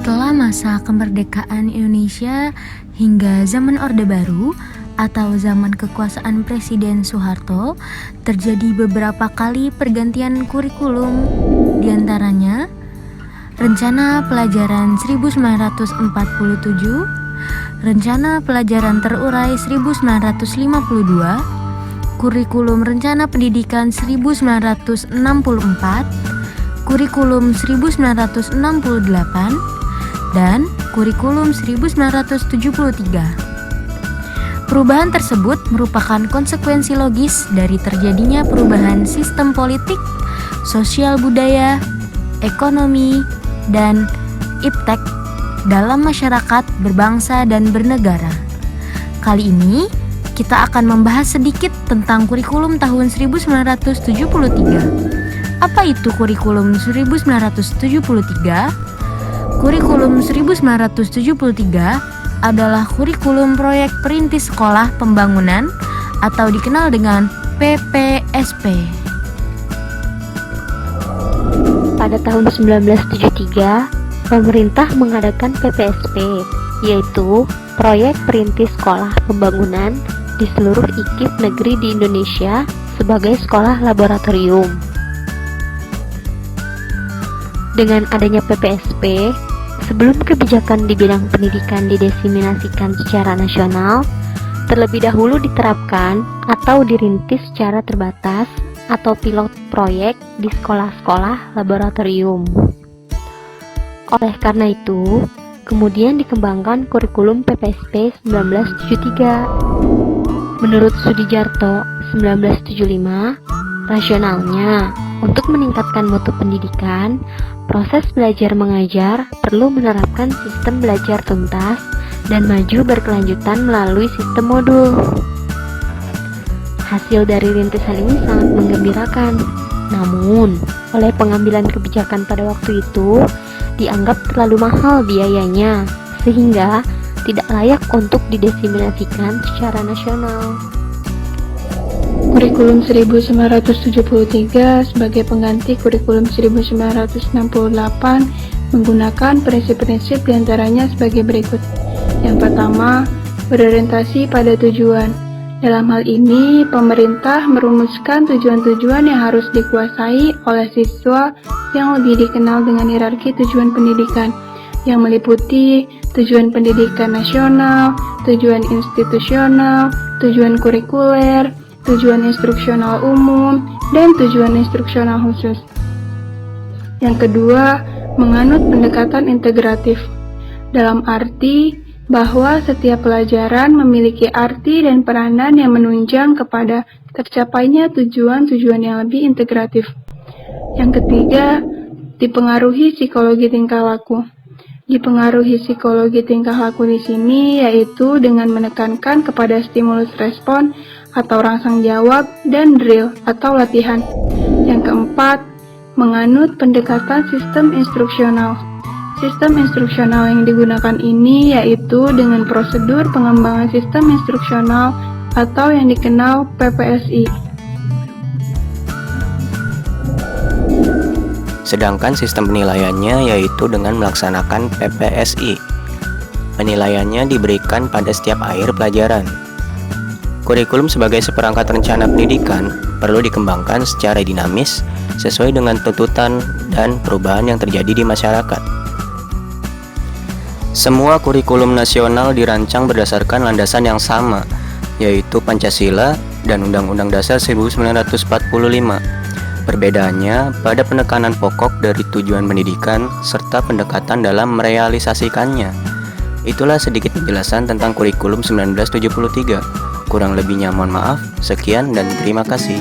Setelah masa kemerdekaan Indonesia hingga zaman Orde Baru atau zaman kekuasaan Presiden Soeharto, terjadi beberapa kali pergantian kurikulum. Di antaranya, Rencana Pelajaran 1947, Rencana Pelajaran Terurai 1952, Kurikulum Rencana Pendidikan 1964, Kurikulum 1968, dan Kurikulum 1973. Perubahan tersebut merupakan konsekuensi logis dari terjadinya perubahan sistem politik, sosial budaya, ekonomi, dan iptek dalam masyarakat berbangsa dan bernegara. Kali ini kita akan membahas sedikit tentang kurikulum tahun 1973. Apa itu kurikulum 1973? Kurikulum 1973 adalah kurikulum proyek perintis sekolah pembangunan atau dikenal dengan PPSP. Pada tahun 1973, pemerintah mengadakan PPSP, yaitu proyek perintis sekolah pembangunan di seluruh IKIP negeri di Indonesia sebagai sekolah laboratorium. Dengan adanya PPSP, sebelum kebijakan di bidang pendidikan didiseminasikan secara nasional, terlebih dahulu diterapkan atau dirintis secara terbatas atau pilot proyek di sekolah-sekolah laboratorium. Oleh karena itu, kemudian dikembangkan kurikulum PPSP 1973. Menurut Sudijarto 1975, rasionalnya, untuk meningkatkan mutu pendidikan, proses belajar mengajar perlu menerapkan sistem belajar tuntas dan maju berkelanjutan melalui sistem modul. Hasil dari rintisan ini sangat menggembirakan. Namun, oleh pengambilan kebijakan pada waktu itu, dianggap terlalu mahal biayanya, sehingga tidak layak untuk didiseminasikan secara nasional. Kurikulum 1973 sebagai pengganti kurikulum 1968 menggunakan prinsip-prinsip diantaranya sebagai berikut. Yang pertama, berorientasi pada tujuan. Dalam hal ini, pemerintah merumuskan tujuan-tujuan yang harus dikuasai oleh siswa yang lebih dikenal dengan hierarki tujuan pendidikan, yang meliputi tujuan pendidikan nasional, tujuan institusional, tujuan kurikuler, tujuan instruksional umum, dan tujuan instruksional khusus. Yang kedua, menganut pendekatan integratif, dalam arti bahwa setiap pelajaran memiliki arti dan peranan yang menunjang kepada tercapainya tujuan-tujuan yang lebih integratif. Yang ketiga, dipengaruhi psikologi tingkah laku. Dipengaruhi psikologi tingkah laku di sini yaitu dengan menekankan kepada stimulus respon atau rangsang jawab, dan drill atau latihan. Yang keempat, menganut pendekatan sistem instruksional. Sistem instruksional yang digunakan ini yaitu dengan prosedur pengembangan sistem instruksional atau yang dikenal PPSI. Sedangkan sistem penilaiannya yaitu dengan melaksanakan PPSI. Penilaiannya diberikan pada setiap akhir pelajaran. Kurikulum sebagai seperangkat rencana pendidikan perlu dikembangkan secara dinamis sesuai dengan tuntutan dan perubahan yang terjadi di masyarakat. Semua kurikulum nasional dirancang berdasarkan landasan yang sama, yaitu Pancasila dan Undang-Undang Dasar 1945. Perbedaannya pada penekanan pokok dari tujuan pendidikan serta pendekatan dalam merealisasikannya. Itulah sedikit penjelasan tentang kurikulum 1973. Kurang lebihnya mohon maaf. Sekian dan terima kasih.